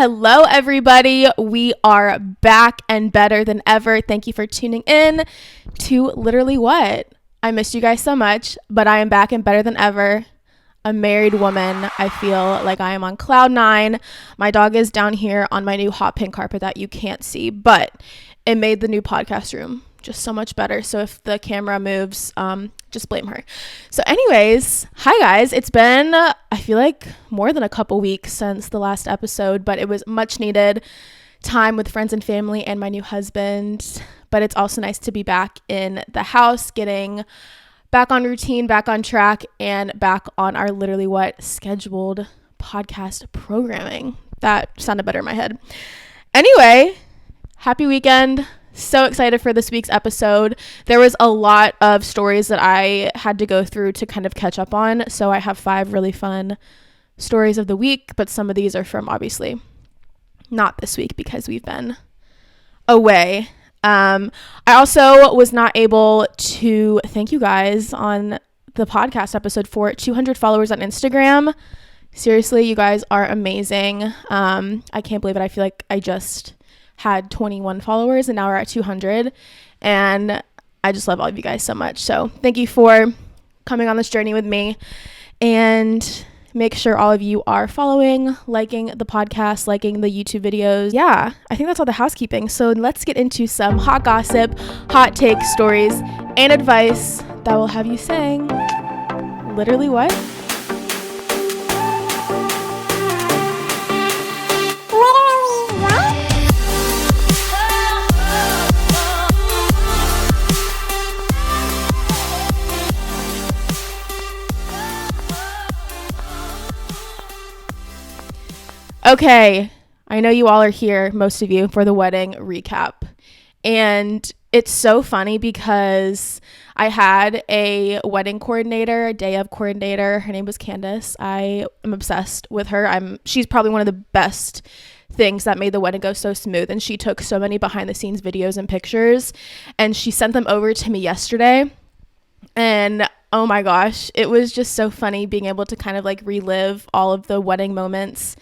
Hello, everybody. We are back and better than ever. Thank you for tuning in to Literally What? I missed you guys so much, but I am back and better than ever. A married woman. I feel like I am on cloud nine. My dog is down here on my new hot pink carpet that you can't see, but it made the new podcast room just so much better. So if the camera moves, just blame her. So anyways, hi guys. It's been, I feel like more than a couple weeks since the last episode, but it was much needed time with friends and family and my new husband. But it's also nice to be back in the house, getting back on routine, back on track, and back on our Literally What scheduled podcast programming. That sounded better in my head. Anyway, happy weekend. So excited for this week's episode. There was a lot of stories that I had to go through to kind of catch up on. So I have 5 really fun stories of the week, but some of these are from obviously not this week because we've been away. I also was not able to thank you guys on the podcast episode for 200 followers on Instagram. Seriously, you guys are amazing. I can't believe it. I feel like I just had 21 followers and now we're at 200, and I just love all of you guys so much. So thank you for coming on this journey with me, and make sure all of you are following, liking the podcast, liking the YouTube videos. Yeah, I think that's all the housekeeping. So let's get into some hot gossip, hot take stories, and advice that will have you saying, literally what? Okay, I know you all are here, most of you, for the wedding recap. And it's so funny because I had a wedding coordinator, a day of coordinator. Her name was Candace. I am obsessed with her. She's probably one of the best things that made the wedding go so smooth. And she took so many behind the scenes videos and pictures, and she sent them over to me yesterday. And oh my gosh, it was just so funny being able to kind of like relive all of the wedding moments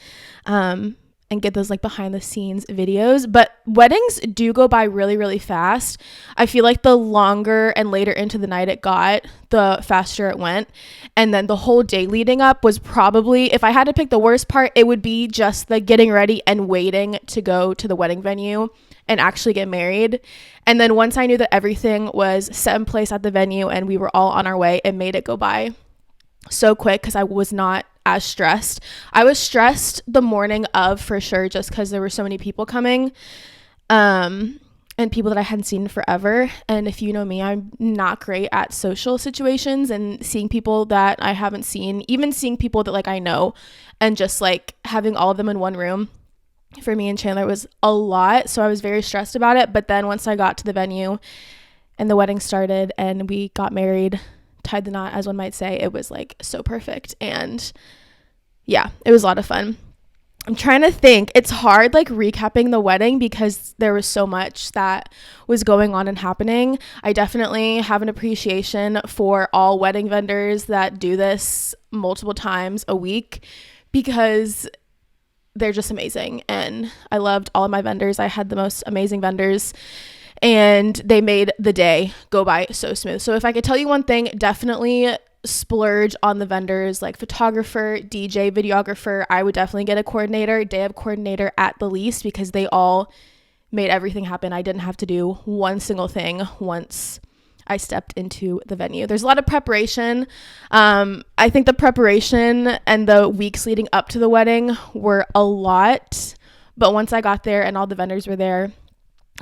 and get those like behind the scenes videos. But weddings do go by really, really fast. I feel like the longer and later into the night it got, the faster it went. And then the whole day leading up was probably, if I had to pick the worst part, it would be just the getting ready and waiting to go to the wedding venue and actually get married. And then once I knew that everything was set in place at the venue and we were all on our way, it made it go by so quick because I was not as stressed. I was stressed the morning of, for sure, just because there were so many people coming, and people that I hadn't seen in forever. And if you know me, I'm not great at social situations and seeing people that I haven't seen, even seeing people that like I know, and just like having all of them in one room for me and Chandler was a lot. So I was very stressed about it. But then once I got to the venue and the wedding started and we got married, tied the knot, as one might say, it was like so perfect. And yeah, it was a lot of fun. I'm trying to think. It's hard like recapping the wedding because there was so much that was going on and happening. I definitely have an appreciation for all wedding vendors that do this multiple times a week because they're just amazing. And I loved all of my vendors. I had the most amazing vendors, and they made the day go by so smooth. So if I could tell you one thing, definitely splurge on the vendors, like photographer, DJ, videographer. I would definitely get a coordinator, day of coordinator at the least, because they all made everything happen. I didn't have to do one single thing once I stepped into the venue. There's a lot of preparation. I think the preparation and the weeks leading up to the wedding were a lot, but once I got there and all the vendors were there,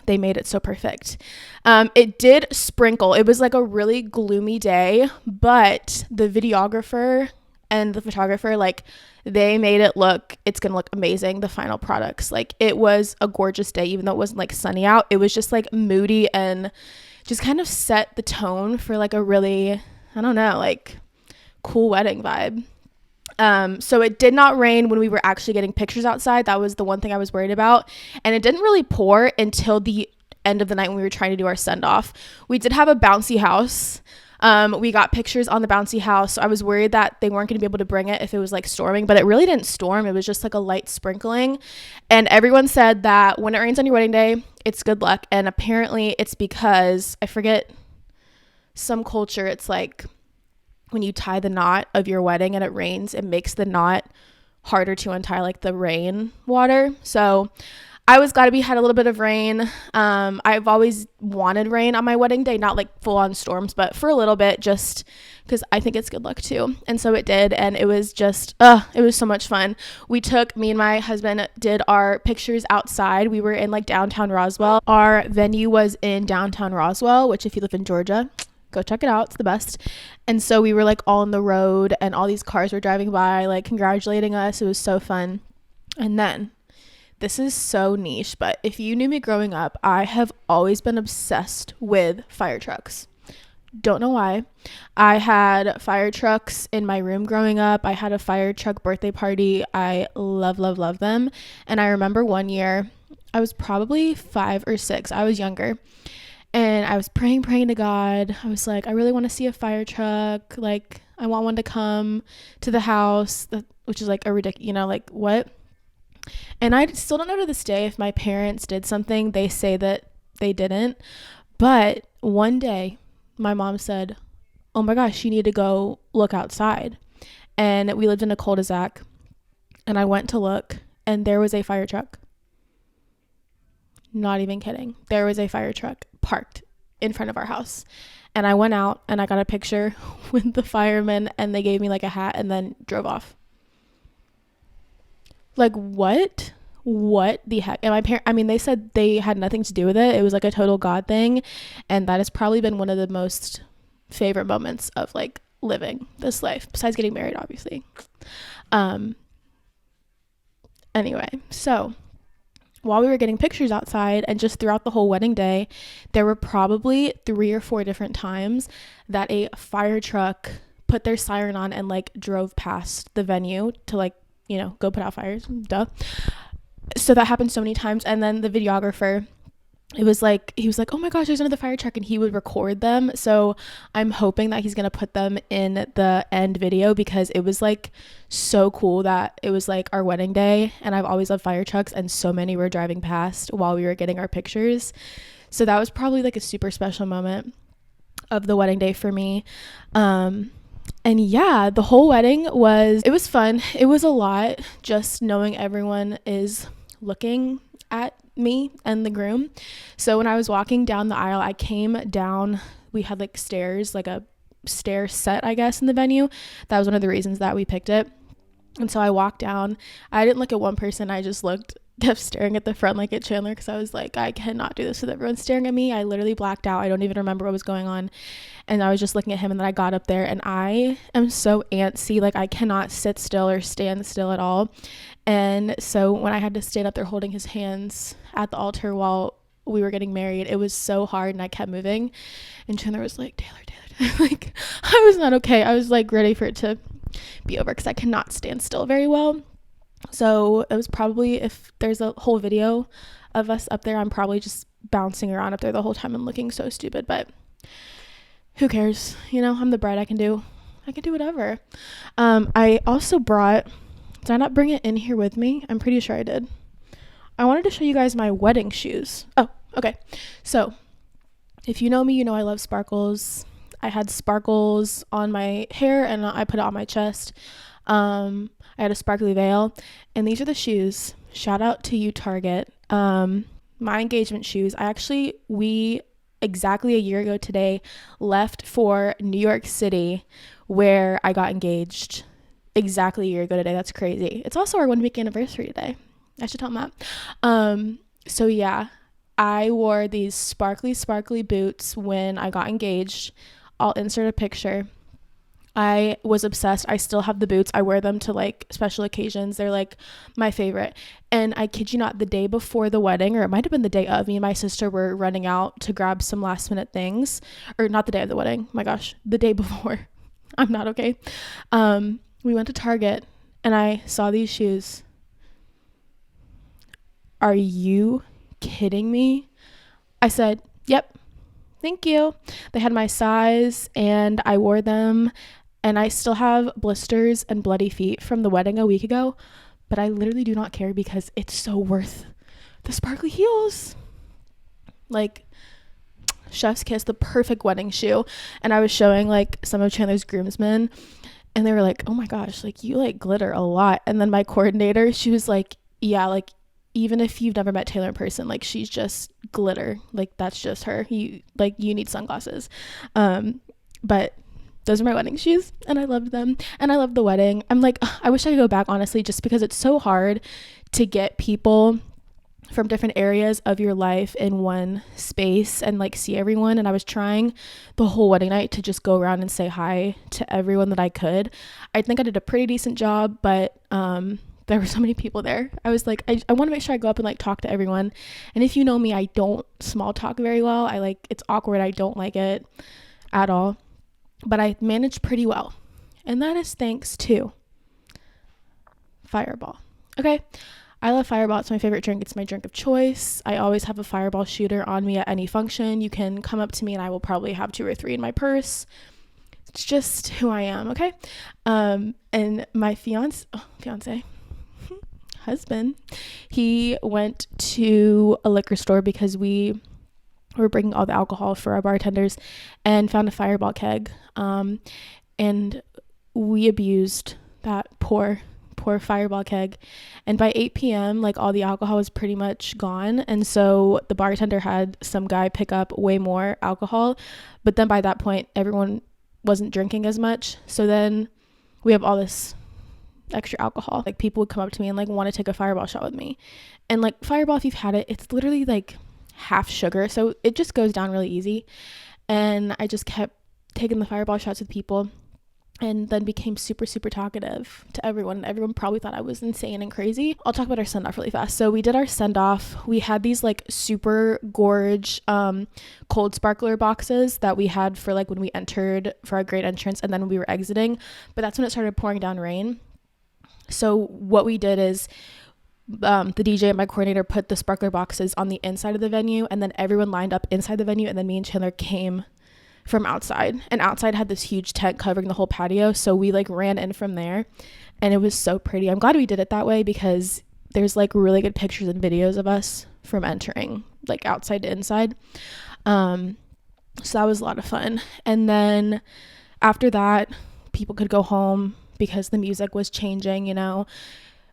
they made it so perfect. It did sprinkle. It was like a really gloomy day, but the videographer and the photographer, like, they made it look, it's gonna look amazing, the final products. Like, it was a gorgeous day, even though it wasn't like sunny out. It was just like moody and just kind of set the tone for like a really, I don't know, like cool wedding vibe. So it did not rain when we were actually getting pictures outside. That was the one thing I was worried about. And it didn't really pour until the end of the night when we were trying to do our send off. We did have a bouncy house. We got pictures on the bouncy house. So I was worried that they weren't going to be able to bring it if it was like storming, but it really didn't storm. It was just like a light sprinkling. And everyone said that when it rains on your wedding day, it's good luck. And apparently it's because, I forget, some culture, it's like when you tie the knot of your wedding and it rains, it makes the knot harder to untie, like the rain water. So I was glad we had a little bit of rain. I've always wanted rain on my wedding day, not like full on storms, but for a little bit, just because I think it's good luck too. And so it did. And it was just, it was so much fun. Me and my husband did our pictures outside. We were in like downtown Roswell. Our venue was in downtown Roswell, which if you live in Georgia, go check it out. It's the best. And so we were like all on the road and all these cars were driving by, like congratulating us. It was so fun. And then, this is so niche, but if you knew me growing up, I have always been obsessed with fire trucks. Don't know why. I had fire trucks in my room growing up. I had a fire truck birthday party. I love them. And I remember one year, I was probably 5 or 6. I was younger. And I was praying to God. I was like, I really want to see a fire truck. Like, I want one to come to the house, which is like a ridiculous, like what? And I still don't know to this day if my parents did something. They say that they didn't. But one day, my mom said, oh my gosh, you need to go look outside. And we lived in a cul-de-sac. And I went to look, and there was a fire truck. Not even kidding. There was a fire truck parked in front of our house. And I went out, and I got a picture with the firemen, and they gave me like a hat and then drove off. Like, what the heck? And my parents, they said they had nothing to do with it. It was like a total God thing. And that has probably been one of the most favorite moments of like living this life, besides getting married, obviously. Anyway, so while we were getting pictures outside and just throughout the whole wedding day, there were probably 3 or 4 different times that a fire truck put their siren on and like drove past the venue to like, go put out fires. Duh. So that happened so many times. And then the videographer, he was like, oh my gosh, there's another fire truck, and he would record them. So I'm hoping that he's going to put them in the end video, because it was like so cool that it was like our wedding day, and I've always loved fire trucks, and so many were driving past while we were getting our pictures. So that was probably like a super special moment of the wedding day for me. And yeah, the whole wedding it was fun. It was a lot, just knowing everyone is looking at me and the groom. So when I was walking down the aisle, I came down, we had like stairs, like a stair set, I guess, in the venue. That was one of the reasons that we picked it. And so I walked down. I didn't look at one person. I just kept staring at the front, like at Chandler, because I was like, I cannot do this with everyone staring at me. I literally blacked out. I don't even remember what was going on. And I was just looking at him, and then I got up there, and I am so antsy. Like, I cannot sit still or stand still at all. And so when I had to stand up there holding his hands at the altar while we were getting married, it was so hard, and I kept moving. And Chandler was like, Taylor. Like, I was not okay. I was like ready for it to be over, because I cannot stand still very well. So it was probably, if there's a whole video of us up there, I'm probably just bouncing around up there the whole time and looking so stupid, but who cares? I'm the bride. I can do whatever. I also did I not bring it in here with me? I'm pretty sure I did. I wanted to show you guys my wedding shoes. Oh, okay. So if you know me, I love sparkles. I had sparkles on my hair, and I put it on my chest. I had a sparkly veil, and these are the shoes. Shout out to you, Target. My engagement shoes. We exactly a year ago today left for New York City, where I got engaged. Exactly a year ago today. That's crazy. It's also our 1-week anniversary today. I should tell them that. So yeah, I wore these sparkly boots when I got engaged. I'll insert a picture. I was obsessed. I still have the boots. I wear them to like special occasions. They're like my favorite. And I kid you not, the day before the wedding, or it might have been the day of, me and my sister were running out to grab some last minute things. Or not the day of the wedding. My gosh, the day before. I'm not okay. We went to Target, and I saw these shoes. Are you kidding me? I said, yep, Thank you. They had my size and I wore them, and I still have blisters and bloody feet from the wedding a week ago, but I literally do not care because it's so worth the sparkly heels. Like, chef's kiss, the perfect wedding shoe. And I was showing like some of Chandler's groomsmen, and they were like, oh my gosh, like you like glitter a lot. And then my coordinator, she was like, yeah, like even if you've never met Taylor in person, like she's just glitter, like that's just her. You need sunglasses. But those are my wedding shoes, and I loved them, and I loved the wedding. I'm like, I wish I could go back, honestly, just because it's so hard to get people from different areas of your life in one space and like see everyone. And I was trying the whole wedding night to just go around and say hi to everyone that I could. I think I did a pretty decent job, but there were so many people there. I was like, I want to make sure I go up and like talk to everyone. And if you know me, I don't small talk very well. It's awkward. I don't like it at all, but I managed pretty well. And that is thanks to Fireball. Okay. I love Fireball. It's my favorite drink. It's my drink of choice. I always have a Fireball shooter on me at any function. You can come up to me and I will probably have 2 or 3 in my purse. It's just who I am. Okay. And my fiance husband, he went to a liquor store because we were bringing all the alcohol for our bartenders, and found a Fireball keg. And we abused that poor Fireball keg. And by 8 p.m., like all the alcohol was pretty much gone. And so the bartender had some guy pick up way more alcohol. But then by that point, everyone wasn't drinking as much. So then we have all this extra alcohol. Like people would come up to me and like want to take a Fireball shot with me. And like Fireball, if you've had it, it's literally like half sugar. So it just goes down really easy. And I just kept taking the Fireball shots with people, and then became super, super talkative to everyone. Everyone probably thought I was insane and crazy. I'll talk about our send-off really fast. So we did our send-off. We had these like super gorge cold sparkler boxes that we had for like when we entered for our great entrance, and then when we were exiting. But that's when it started pouring down rain. So what we did is the DJ and my coordinator put the sparkler boxes on the inside of the venue, and then everyone lined up inside the venue, and then me and Chandler came from outside, and outside had this huge tent covering the whole patio. So we like ran in from there, and it was so pretty. I'm glad we did it that way because there's like really good pictures and videos of us from entering like outside to inside. So that was a lot of fun. And then after that, people could go home because the music was changing. You know,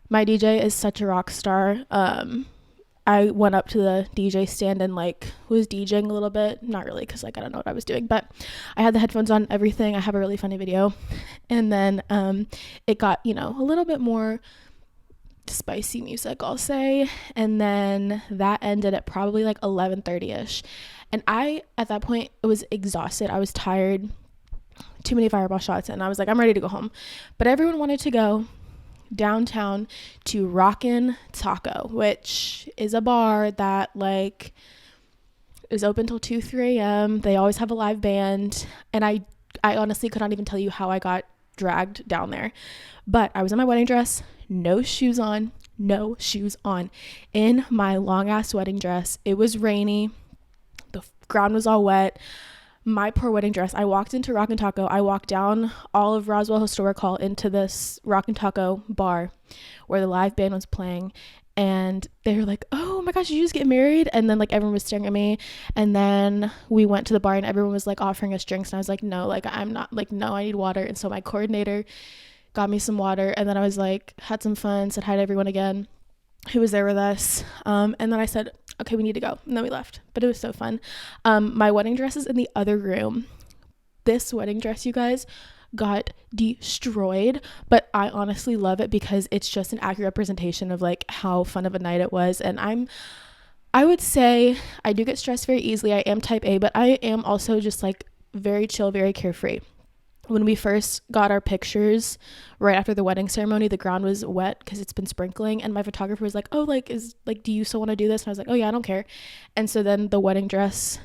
my DJ is such a rock star. I went up to the DJ stand and like was DJing a little bit. Not really, because like I don't know what I was doing, but I had the headphones on, everything. I have a really funny video. And then it got, you know, a little bit more spicy music, I'll say. And then that ended at probably like 11:30ish. And I, at that point, was exhausted. I was tired. Too many Fireball shots. And I was like, I'm ready to go home. But everyone wanted to go downtown to Rockin' Taco, which is a bar that like is open till 2-3 a.m. They always have a live band, and I honestly could not even tell you how I got dragged down there. But I was in my wedding dress, no shoes on, in my long ass wedding dress. It was rainy, the ground was all wet. My poor wedding dress. I walked into Rockin' Taco. I walked down all of Roswell Historic Hall into this Rockin' Taco bar where the live band was playing. And they were like, oh my gosh, did you just get married? And then like everyone was staring at me. And then we went to the bar and everyone was like offering us drinks. And I was like, no, like I'm not, like, no, I need water. And so my coordinator got me some water. And then I was like, had some fun, said hi to everyone again who was there with us. And then I said, okay, we need to go. And then we left, but it was so fun. My wedding dress is in the other room. This wedding dress, you guys, got destroyed, but I honestly love it because it's just an accurate representation of like how fun of a night it was. And I would say I do get stressed very easily. I am type A, but I am also just like very chill, very carefree. When we first got our pictures right after the wedding ceremony, the ground was wet because it's been sprinkling, and my photographer was like, oh, like, do you still want to do this? And I was like, oh yeah, I don't care. And so then the wedding dress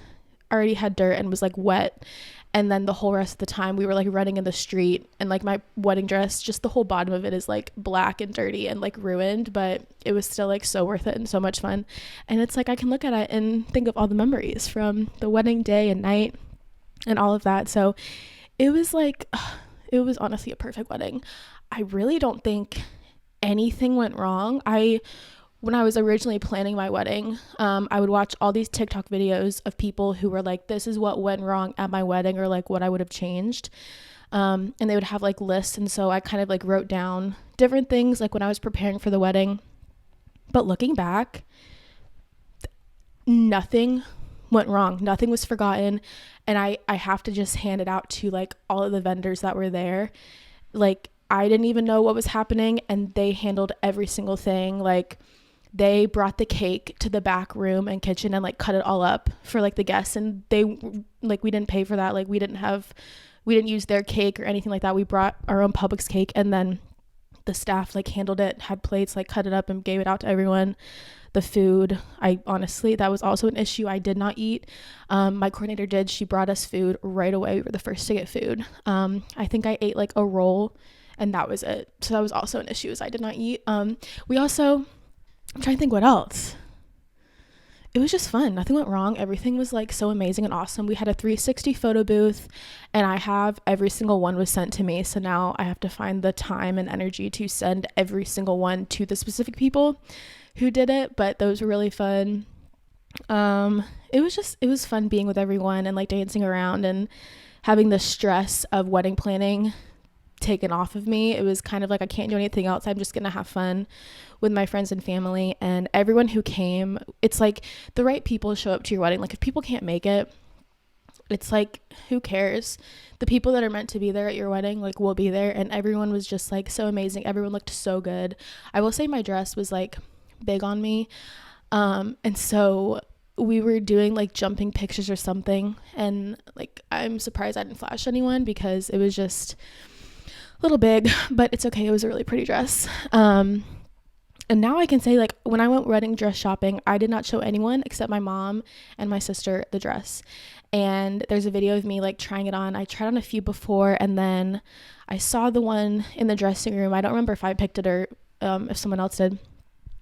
already had dirt and was like wet. And then the whole rest of the time we were like running in the street, and like my wedding dress, just the whole bottom of it is like black and dirty and like ruined, but it was still like so worth it and so much fun. And it's like I can look at it and think of all the memories from the wedding day and night and all of that. So it was like, it was honestly a perfect wedding. I really don't think anything went wrong. When I was originally planning my wedding, I would watch all these TikTok videos of people who were like, this is what went wrong at my wedding, or like what I would have changed. And they would have like lists. And so I kind of like wrote down different things like when I was preparing for the wedding. But looking back, nothing went wrong. Nothing was forgotten. And I have to just hand it out to like all of the vendors that were there. Like, I didn't even know what was happening, and they handled every single thing. Like, they brought the cake to the back room and kitchen and like cut it all up for like the guests, and they like, we didn't pay for that. Like, we didn't use their cake or anything like that. We brought our own Publix cake, and then the staff like handled it, had plates, like cut it up and gave it out to everyone. The food, I honestly, that was also an issue. I did not eat. My coordinator did. She brought us food right away. We were the first to get food. I think I ate like a roll, and that was it. So that was also an issue, is I did not eat. We also, I'm trying to think what else. It was just fun. Nothing went wrong. Everything was like so amazing and awesome. We had a 360 photo booth, and I have every single one was sent to me. So now I have to find the time and energy to send every single one to the specific people who did it. But those were really fun. It was fun being with everyone and like dancing around and having the stress of wedding planning taken off of me. It was kind of like, I can't do anything else. I'm just gonna have fun with my friends and family. And everyone who came, it's like the right people show up to your wedding. Like, if people can't make it, it's like, who cares? The people that are meant to be there at your wedding like will be there. And everyone was just like so amazing. Everyone looked so good. I will say my dress was like big on me, and so we were doing like jumping pictures or something, and like, I'm surprised I didn't flash anyone because it was just little big, but it's okay. It was a really pretty dress. And now I can say, like, when I went wedding dress shopping, I did not show anyone except my mom and my sister the dress. And there's a video of me like trying it on. I tried on a few before, and then I saw the one in the dressing room. I don't remember if I picked it or if someone else did.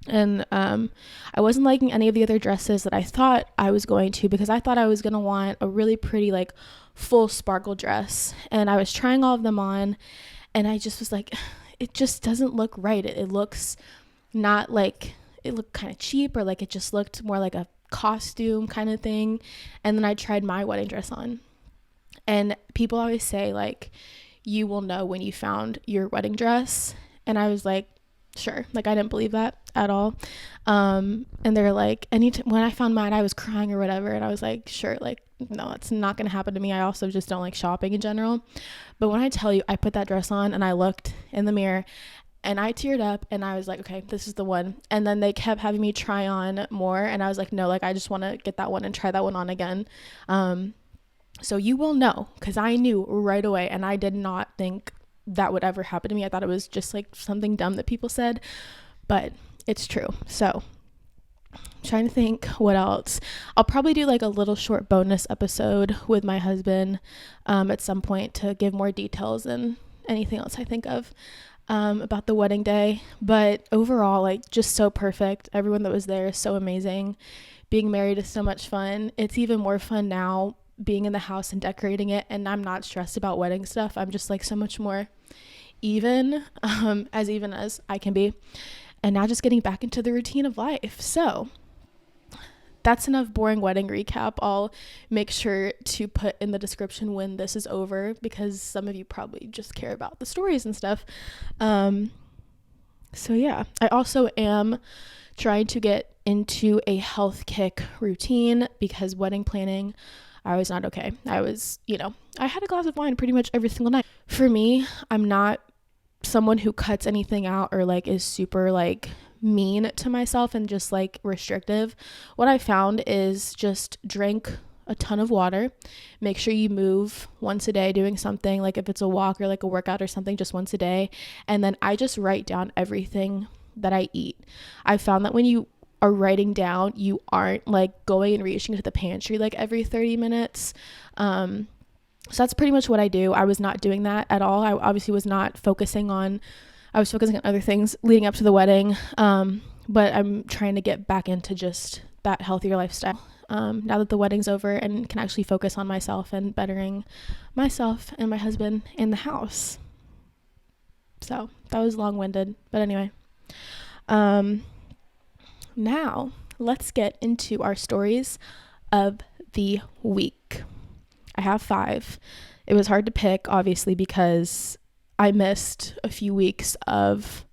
And I wasn't liking any of the other dresses that I thought I was going to, because I thought I was going to want a really pretty like full sparkle dress. And I was trying all of them on, and I just was like, it just doesn't look right. It looks not like, it looked kind of cheap, or like it just looked more like a costume kind of thing. And then I tried my wedding dress on, and people always say like, you will know when you found your wedding dress. And I was like, sure. Like, I didn't believe that at all. And they're like, when I found mine, I was crying or whatever. And I was like, sure, like, no, it's not going to happen to me. I also just don't like shopping in general. But when I tell you, I put that dress on and I looked in the mirror and I teared up, and I was like, okay, this is the one. And then they kept having me try on more, and I was like, no, like, I just want to get that one and try that one on again. So you will know, because I knew right away, and I did not think that would ever happen to me. I thought it was just like something dumb that people said, but it's true. So I'm trying to think what else. I'll probably do like a little short bonus episode with my husband at some point to give more details and anything else I think of about the wedding day. But overall, like, just so perfect. Everyone that was there is so amazing. Being married is so much fun. It's even more fun now being in the house and decorating it, and I'm not stressed about wedding stuff. I'm just like so much more even as I can be. And now just getting back into the routine of life. So that's enough boring wedding recap. I'll make sure to put in the description when this is over, because some of you probably just care about the stories and stuff. So yeah, I also am trying to get into a health kick routine, because wedding planning, I was not okay. I had a glass of wine pretty much every single night. For me, I'm not someone who cuts anything out or like is super like mean to myself and just like restrictive. What I found is just drink a ton of water. Make sure you move once a day doing something, like if it's a walk or like a workout or something, just once a day. And then I just write down everything that I eat. I found that when you are writing down, you aren't like going and reaching to the pantry like every 30 minutes. So that's pretty much what I do. I was not doing that at all. I obviously was not focusing on, I was focusing on other things leading up to the wedding. But I'm trying to get back into just that healthier lifestyle. Now that the wedding's over, and can actually focus on myself and bettering myself and my husband in the house. So that was long-winded, but anyway. Now let's get into our stories of the week. I have 5. It was hard to pick, obviously, because I missed a few weeks of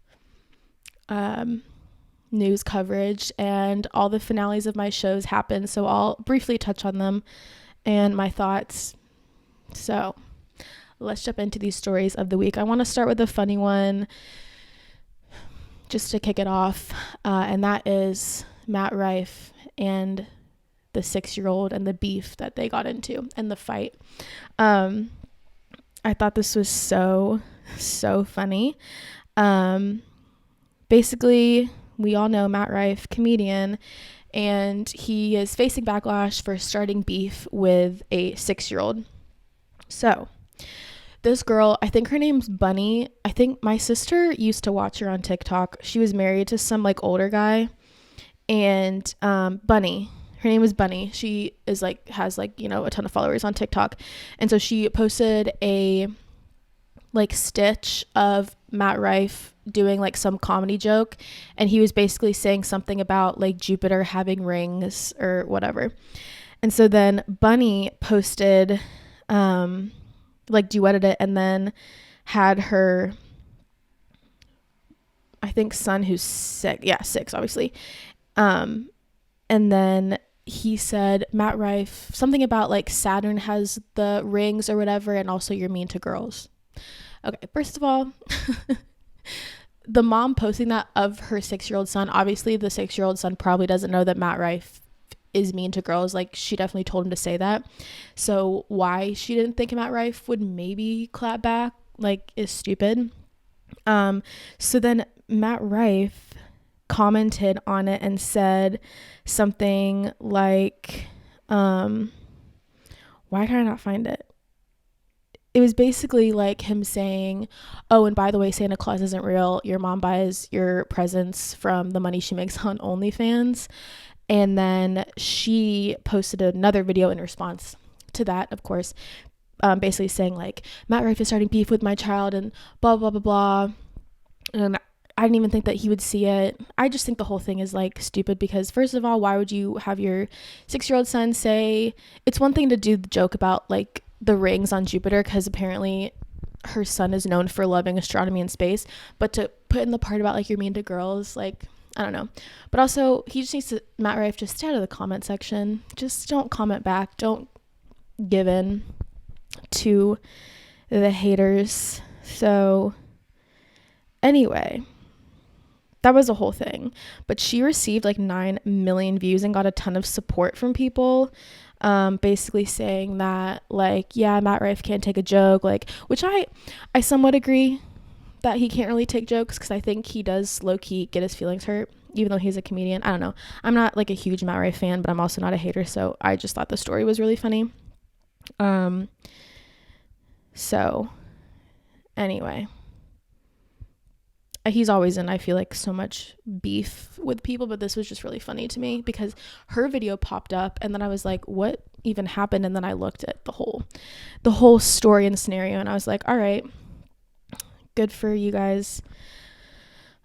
news coverage, and all the finales of my shows happened, so I'll briefly touch on them and my thoughts. So let's jump into these stories of the week. I want to start with a funny one just to kick it off, and that is Matt Rife and the 6-year-old and the beef that they got into and the fight. I thought this was so funny. Basically, we all know Matt Rife, comedian, and he is facing backlash for starting beef with a 6-year-old. So this girl, I think her name's Bunny. I think my sister used to watch her on TikTok. She was married to some like older guy, and Bunny, her name is Bunny. She is like, has like, you know, a ton of followers on TikTok. And so she posted a like stitch of Matt Rife doing like some comedy joke, and he was basically saying something about like Jupiter having rings or whatever. And so then Bunny posted like duetted it, and then had her, I think, son who's 6 obviously, and then he said, Matt Rife, something about like Saturn has the rings or whatever, and also you're mean to girls. Okay, first of all, the mom posting that of her 6-year-old son, obviously the 6-year-old son probably doesn't know that Matt Rife is mean to girls. Like, she definitely told him to say that. So why she didn't think Matt Rife would maybe clap back, like, is stupid. So then Matt Rife commented on it and said something like, why can I not find it? It was basically like him saying, oh, and by the way, Santa Claus isn't real. Your mom buys your presents from the money she makes on OnlyFans. And then she posted another video in response to that, of course, basically saying like, Matt Rife is starting beef with my child and blah, blah, blah, blah. And I didn't even think that he would see it. I just think the whole thing is like stupid, because first of all, why would you have your 6-year-old son say, it's one thing to do the joke about like the rings on Jupiter, because apparently her son is known for loving astronomy and space, but to put in the part about like you're mean to girls, like, I don't know. But also, he just needs to, Matt Rife, just stay out of the comment section. Just don't comment back. Don't give in to the haters. So anyway, that was a whole thing. But she received like 9 million views and got a ton of support from people, basically saying that like, yeah, Matt Rife can't take a joke, like, which I somewhat agree that he can't really take jokes, because I think he does low-key get his feelings hurt, even though he's a comedian. I don't know. I'm not like a huge Matt Rife fan, but I'm also not a hater, so I just thought the story was really funny. So anyway, he's always in, I feel like, so much beef with people, but this was just really funny to me because her video popped up, and then I was like, what even happened? And then I looked at the whole story and scenario, and I was like, all right, good for you guys.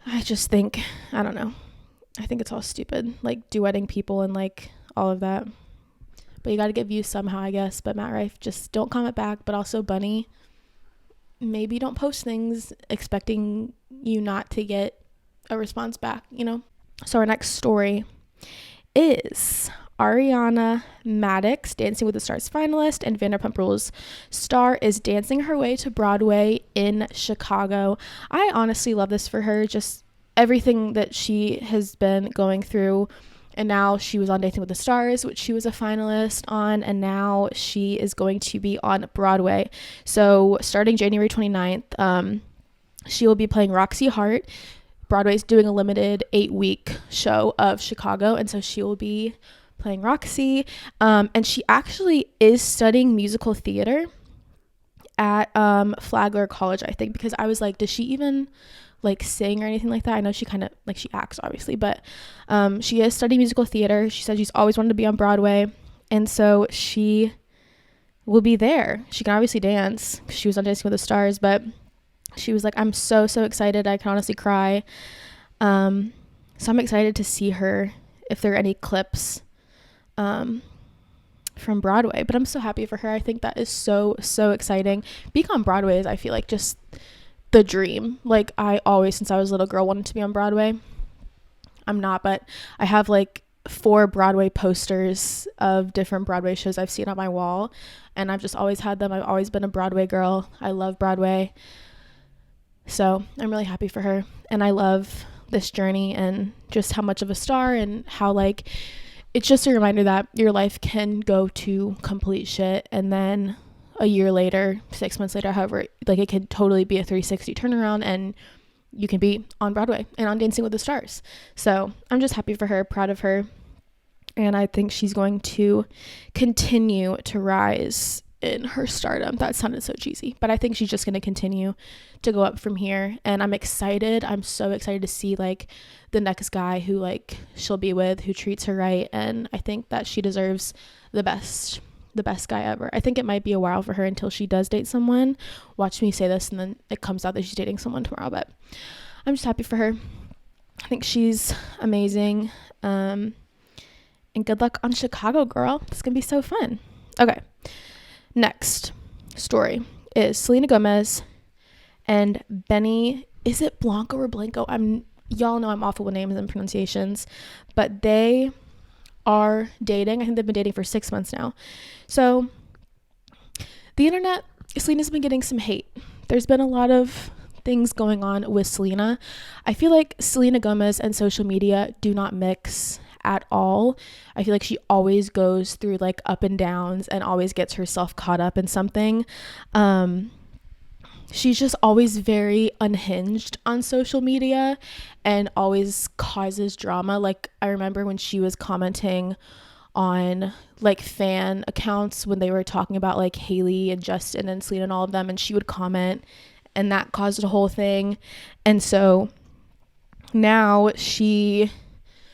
I just think, I don't know, I think it's all stupid, like duetting people and like all of that, but you got to get views somehow, I guess. But Matt Rife, just don't comment back. But also, Bunny, maybe don't post things expecting you not to get a response back, you know? So our next story is ARIANA MADIX, Dancing with the Stars finalist and Vanderpump Rules star, is dancing her way to Broadway in Chicago. I honestly love this for her, just everything that she has been going through. And now she was on Dancing with the Stars, which she was a finalist on, and now she is going to be on Broadway. So starting January 29th, she will be playing Roxie Hart, Broadway's doing a limited 8-week show of Chicago, and so she will be playing Roxie. And she actually is studying musical theater at Flagler College, I think, because I was like, does she even like sing or anything like that? I know she kind of like, she acts obviously, but she is studying musical theater. She said she's always wanted to be on Broadway, and so she will be there. She can obviously dance. She was on Dancing with the Stars, but she was like, I'm so excited, I can honestly cry. So I'm excited to see her, if there are any clips from Broadway, but I'm so happy for her. I think that is so exciting. Being on Broadway is, I feel like, just the dream. Like, I always, since I was a little girl, wanted to be on Broadway. I'm not, but I have like 4 Broadway posters of different Broadway shows I've seen on my wall, and I've just always had them. I've always been a Broadway girl. I love Broadway, so I'm really happy for her, and I love this journey and just how much of a star, and how like it's just a reminder that your life can go to complete shit, and then a year later, 6 months later, however, like it could totally be a 360 turnaround, and you can be on Broadway and on Dancing with the Stars. So I'm just happy for her, proud of her, and I think she's going to continue to rise in her stardom. That sounded so cheesy, but I think she's just going to continue to go up from here, and I'm excited. I'm so excited to see like the next guy who like she'll be with, who treats her right, and I think that she deserves the best guy ever. I think it might be a while for her until she does date someone. Watch me say this and then it comes out that she's dating someone tomorrow, but I'm just happy for her. I think she's amazing. And good luck on Chicago, girl. It's gonna be so fun. Okay, next story is Selena Gomez and Benny. Is it Blanco or Blanco? Y'all know I'm awful with names and pronunciations, but they are dating. I think they've been dating for 6 months now. So the internet, Selena's been getting some hate. There's been a lot of things going on with Selena. I feel like Selena Gomez and social media do not mix at all. I feel like she always goes through like up and downs and always gets herself caught up in something. She's just always very unhinged on social media and always causes drama. Like, I remember when she was commenting on like fan accounts when they were talking about like Haley and Justin and Selena and all of them, and she would comment, and that caused a whole thing. And so now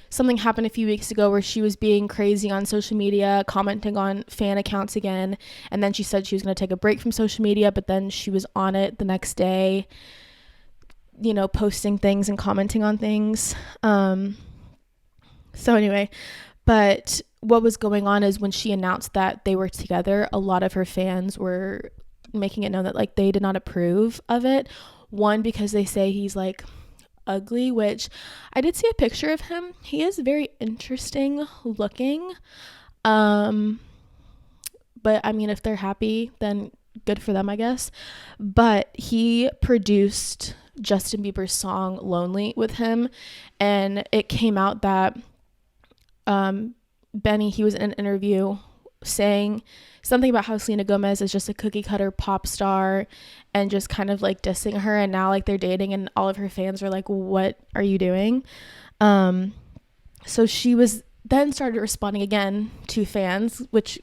something happened a few weeks ago where she was being crazy on social media, commenting on fan accounts again, and then she said she was going to take a break from social media, but then she was on it the next day, you know, posting things and commenting on things. So anyway, but what was going on is when she announced that they were together, a lot of her fans were making it known that like they did not approve of it. One, because they say he's like ugly, which I did see a picture of him. He is very interesting looking, but I mean, if they're happy, then good for them, I guess. But he produced Justin Bieber's song Lonely with him, and it came out that Benny, he was in an interview saying something about how Selena Gomez is just a cookie cutter pop star and just kind of like dissing her, and now like they're dating and all of her fans are like, what are you doing? So she was then started responding again to fans, which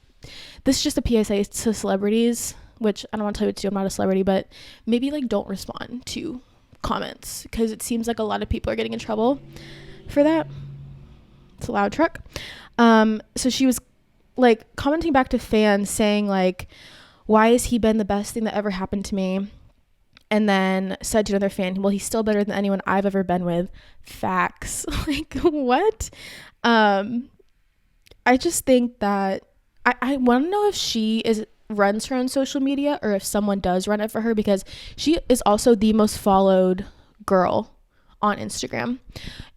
this is just a PSA to celebrities, which I don't want to tell you what to do, I'm not a celebrity, but maybe like don't respond to comments, because it seems like a lot of people are getting in trouble for that. It's a loud truck. So she was like commenting back to fans saying like, why has he been the best thing that ever happened to me? And then said to another fan, well, he's still better than anyone I've ever been with. Facts. Like, what? I just think that I want to know if she runs her own social media or if someone does run it for her, because she is also the most followed girl on Instagram.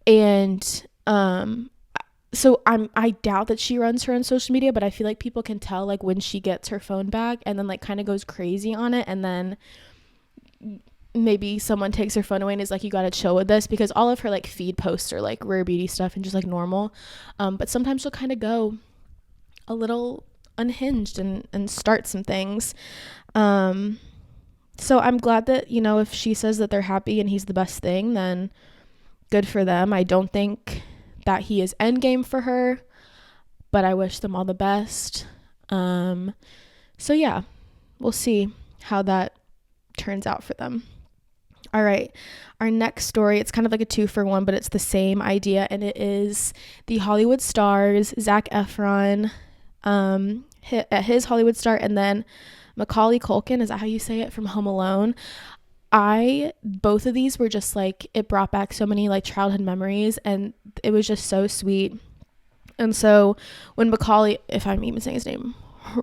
And so I doubt that she runs her own social media, but I feel like people can tell like when she gets her phone back and then like kind of goes crazy on it, and then maybe someone takes her phone away and is like, you gotta chill with this, because all of her like feed posts are like rare beauty stuff and just like normal, but sometimes she'll kind of go a little unhinged and start some things. So I'm glad that, you know, if she says that they're happy and he's the best thing, then good for them. I don't think that he is endgame for her, but I wish them all the best. So yeah, we'll see how that turns out for them. All right, our next story, it's kind of like a 2-for-1, but it's the same idea, and it is the Hollywood stars, Zac Efron, his Hollywood star, and then Macaulay Culkin, is that how you say it, from Home Alone. Both of these were just like, it brought back so many like childhood memories, and it was just so sweet. And so when Macaulay, if I'm even saying his name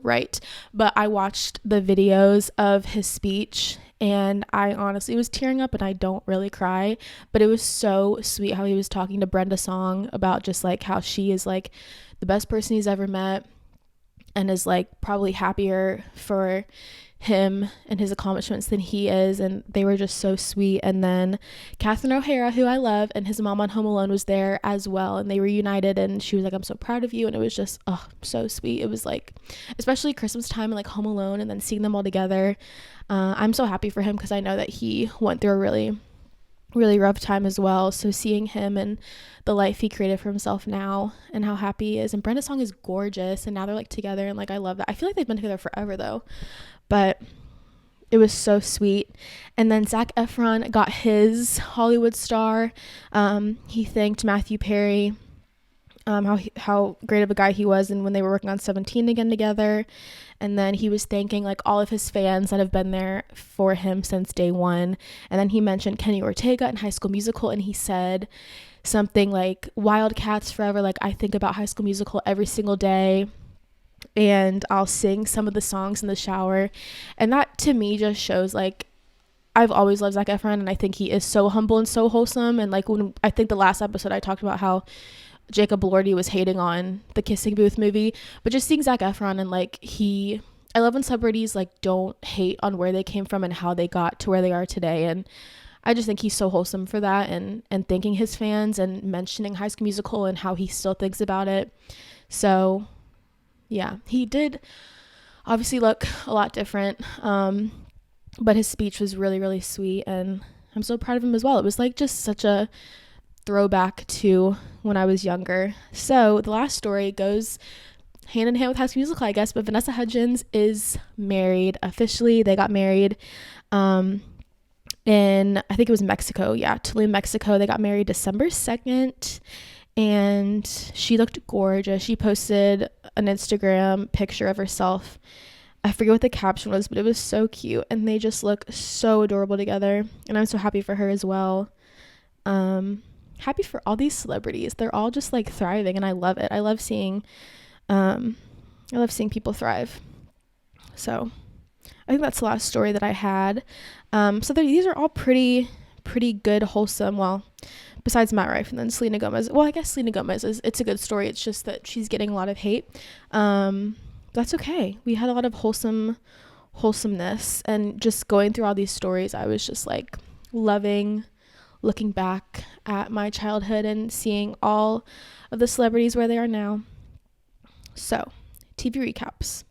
right, but I watched the videos of his speech, and I honestly was tearing up, and I don't really cry, but it was so sweet how he was talking to Brenda Song about just like how she is like the best person he's ever met, and is like probably happier for him and his accomplishments than he is, and they were just so sweet. And then Catherine O'Hara, who I love, and his mom on Home Alone was there as well, and they reunited, and she was like, I'm so proud of you, and it was just so sweet. It was like, especially Christmas time and like Home Alone, and then seeing them all together. I'm so happy for him because I know that he went through a really rough time as well, so seeing him and the life he created for himself now and how happy he is. And Brenda Song is gorgeous, and now they're like together, and like I love that. I feel like they've been together forever though, but it was so sweet. And then Zac Efron got his Hollywood star. He thanked Matthew Perry, how great of a guy he was, and when they were working on 17 again together. And then he was thanking like all of his fans that have been there for him since day one. And then he mentioned Kenny Ortega and High School Musical, and he said something like, Wildcats forever, like I think about High School Musical every single day, and I'll sing some of the songs in the shower. And that to me just shows like, I've always loved Zac Efron, and I think he is so humble and so wholesome. And like when I think the last episode I talked about how Jacob Elordi was hating on the Kissing Booth movie, but just seeing Zac Efron, and like I love when celebrities like don't hate on where they came from and how they got to where they are today. And I just think he's so wholesome for that, and thanking his fans and mentioning High School Musical and how he still thinks about it. So yeah, he did obviously look a lot different, but his speech was really sweet, and I'm so proud of him as well. It was like just such a throwback to when I was younger. So the last story goes hand in hand with High School Musical, I guess, but Vanessa Hudgens is married officially. They got married in, I think it was Mexico. Yeah, Tulum, Mexico. They got married December 2nd, and she looked gorgeous. She posted an Instagram picture of herself. I forget what the caption was, but it was so cute, and they just look so adorable together, and I'm so happy for her as well. Happy for all these celebrities. They're all just like thriving, and I love it. I love seeing people thrive. So I think that's the last story that I had. So these are all pretty good, wholesome. Well, besides Matt Rife and then Selena Gomez. Well, I guess Selena Gomez it's a good story. It's just that she's getting a lot of hate. That's okay. We had a lot of wholesomeness, and just going through all these stories, I was just like looking back at my childhood and seeing all of the celebrities where they are now. So, TV recaps.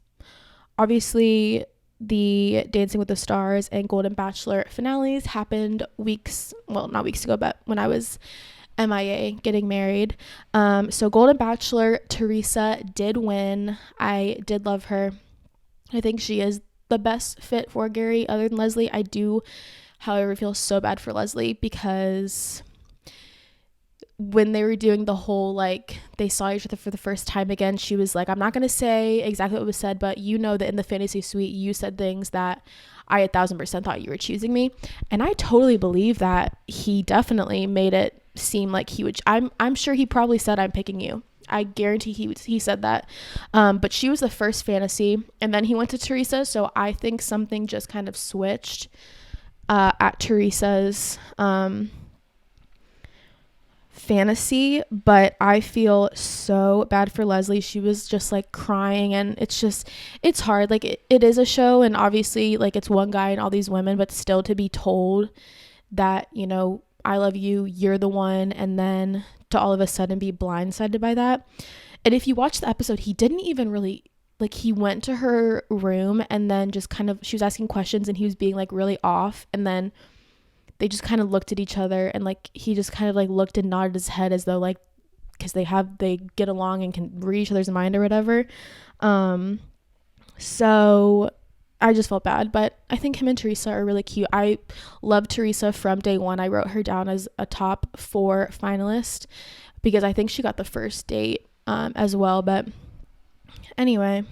Obviously, the Dancing with the Stars and Golden Bachelor finales happened not weeks ago, but when I was MIA getting married. So Golden Bachelor, Teresa did win. I did love her. I think she is the best fit for Gary other than Leslie. I do, however, feel so bad for Leslie, because when they were doing the whole, like, they saw each other for the first time again, she was like, I'm not going to say exactly what was said, but you know that in the fantasy suite, you said things that I 1,000% thought you were choosing me. And I totally believe that he definitely made it seem like he would. I'm sure he probably said, I'm picking you. I guarantee he said that. But she was the first fantasy, and then he went to Teresa. So I think something just kind of switched at Teresa's fantasy, but I feel so bad for Leslie. She was just like crying, and it's hard. Like it is a show, and obviously like it's one guy and all these women, but still to be told that, you know, I love you, you're the one, and then to all of a sudden be blindsided by that. And if you watch the episode, he didn't even really, like, he went to her room and then just kind of, she was asking questions and he was being like really off, and then they just kind of looked at each other, and like he just kind of like looked and nodded his head as though like, because they get along and can read each other's mind or whatever. So I just felt bad, but I think him and Teresa are really cute. I love Teresa from day one. I wrote her down as a top 4 finalist because I think she got the first date as well. But anyway,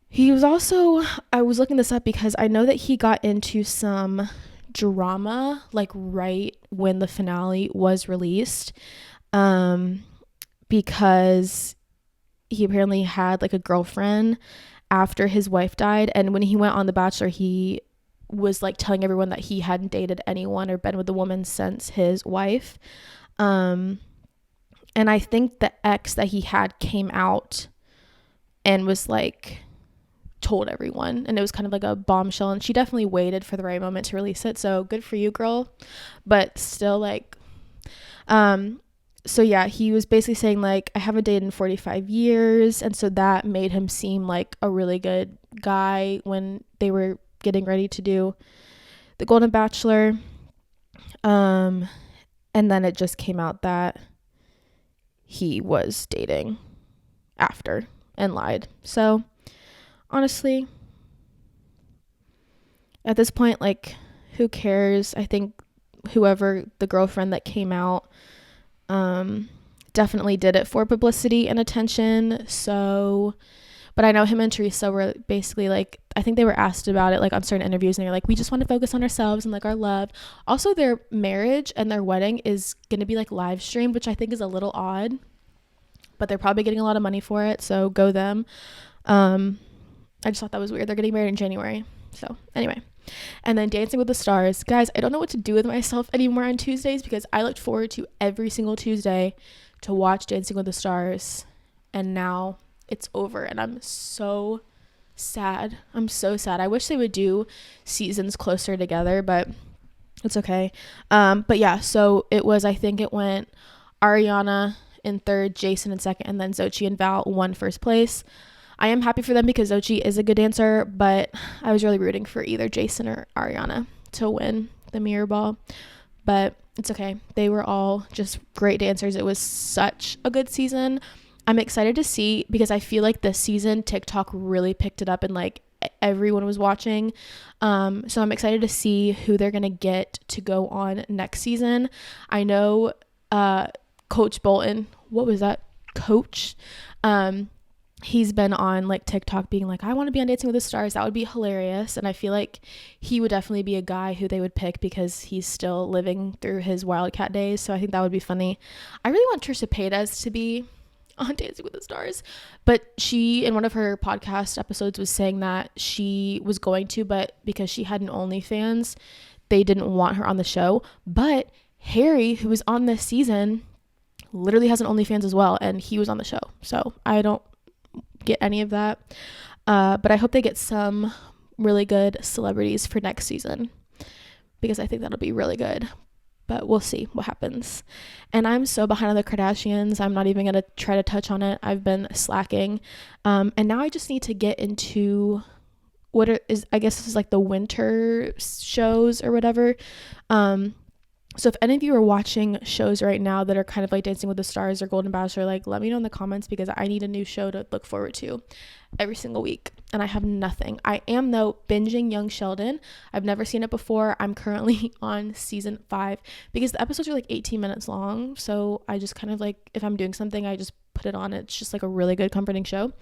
he was also, I was looking this up because I know that he got into some drama like right when the finale was released, because he apparently had like a girlfriend after his wife died, and when he went on The Bachelor, he was like telling everyone that he hadn't dated anyone or been with a woman since his wife. And I think the ex that he had came out and was like told everyone, and it was kind of like a bombshell, and she definitely waited for the right moment to release it, so good for you, girl. But still, like, so yeah, he was basically saying like, I haven't dated in 45 years, and so that made him seem like a really good guy when they were getting ready to do the Golden Bachelor. And then it just came out that he was dating after and lied. So honestly, at this point, like, who cares? I think whoever the girlfriend that came out definitely did it for publicity and attention. So, but I know him and Teresa were basically like, I think they were asked about it like on certain interviews, and they're like, we just want to focus on ourselves and like our love. Also, their marriage and their wedding is going to be like live streamed, which I think is a little odd, but they're probably getting a lot of money for it, so go them. I just thought that was weird. They're getting married in January. So anyway, and then Dancing with the Stars. Guys, I don't know what to do with myself anymore on Tuesdays because I looked forward to every single Tuesday to watch Dancing with the Stars, and now it's over, and I'm so sad. I'm so sad. I wish they would do seasons closer together, but it's okay. But yeah, so it was, I think it went Ariana in third, Jason in second, and then Xochitl and Val won first place. I am happy for them because Xochitl is a good dancer, but I was really rooting for either Jason or Ariana to win the mirror ball, but it's okay. They were all just great dancers. It was such a good season. I'm excited to see, because I feel like this season TikTok really picked it up and like everyone was watching. So I'm excited to see who they're going to get to go on next season. I know Coach Bolton, what was that? Coach? He's been on like TikTok being like, I want to be on Dancing with the Stars. That would be hilarious. And I feel like he would definitely be a guy who they would pick because he's still living through his Wildcat days. So I think that would be funny. I really want Trisha Paytas to be on Dancing with the Stars, but she, in one of her podcast episodes, was saying that she was going to, but because she had an OnlyFans, they didn't want her on the show. But Harry, who was on this season, literally has an OnlyFans as well, and he was on the show. So I don't get any of that, but I hope they get some really good celebrities for next season because I think that'll be really good, but we'll see what happens. And I'm so behind on the Kardashians, I'm not even gonna try to touch on it. I've been slacking, and now I just need to get into I guess this is like the winter shows or whatever. So if any of you are watching shows right now that are kind of like Dancing with the Stars or Golden Bachelor, like let me know in the comments because I need a new show to look forward to every single week. And I have nothing. I am though binging Young Sheldon. I've never seen it before. I'm currently on season 5 because the episodes are like 18 minutes long. So I just kind of like, if I'm doing something, I just put it on. It's just like a really good comforting show.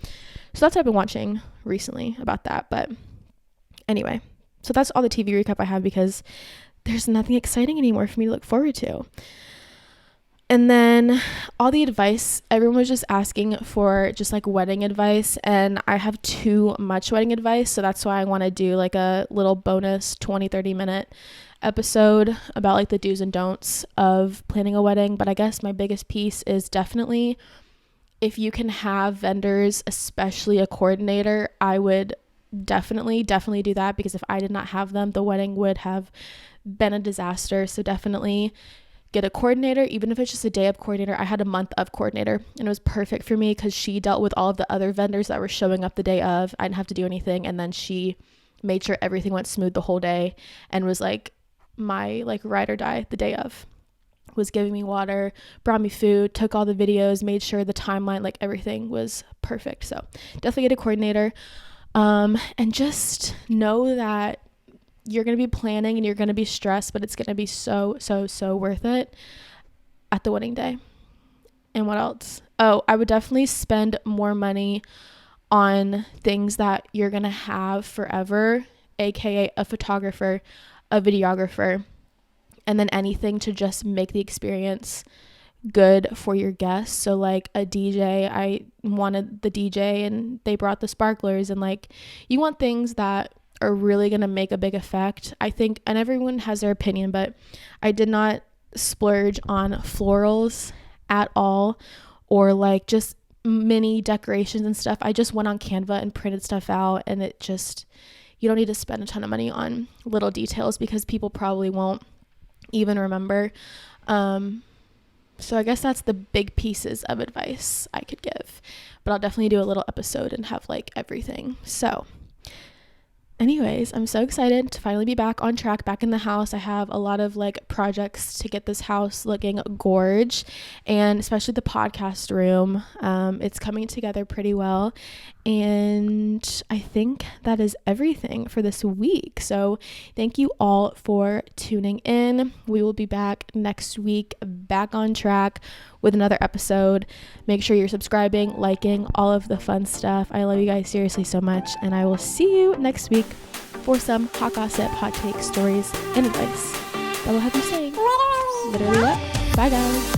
So that's what I've been watching recently about that. But anyway, so that's all the TV recap I have because there's nothing exciting anymore for me to look forward to. And then all the advice, everyone was just asking for just like wedding advice, and I have too much wedding advice, so that's why I want to do like a little bonus 20-30 minute episode about like the do's and don'ts of planning a wedding. But I guess my biggest piece is definitely, if you can have vendors, especially a coordinator, I would definitely do that, because if I did not have them, the wedding would have been a disaster. So definitely get a coordinator, even if it's just a day of coordinator. I had a month of coordinator, and it was perfect for me because she dealt with all of the other vendors that were showing up the day of. I didn't have to do anything, and then she made sure everything went smooth the whole day and was like my like ride or die the day of, was giving me water, brought me food, took all the videos, made sure the timeline, like everything was perfect. So definitely get a coordinator. And just know that you're going to be planning and you're going to be stressed, but it's going to be so worth it at the wedding day. And what else? Oh, I would definitely spend more money on things that you're going to have forever, aka a photographer, a videographer, and then anything to just make the experience good for your guests. So like a DJ, I wanted the DJ and they brought the sparklers, and like you want things that are really going to make a big effect. I think, and everyone has their opinion, but I did not splurge on florals at all, or like just mini decorations and stuff. I just went on Canva and printed stuff out, and it just, you don't need to spend a ton of money on little details because people probably won't even remember. So I guess that's the big pieces of advice I could give, but I'll definitely do a little episode and have like everything. So anyways, I'm so excited to finally be back on track, back in the house. I have a lot of like projects to get this house looking gorge, and especially the podcast room. It's coming together pretty well, and I think that is everything for this week. So thank you all for tuning in. We will be back next week, back on track with another episode. Make sure you're subscribing, liking, all of the fun stuff. I love you guys seriously so much, and I will see you next week for some hot gossip, hot takes, stories, and advice that will have you saying literally what? Bye guys.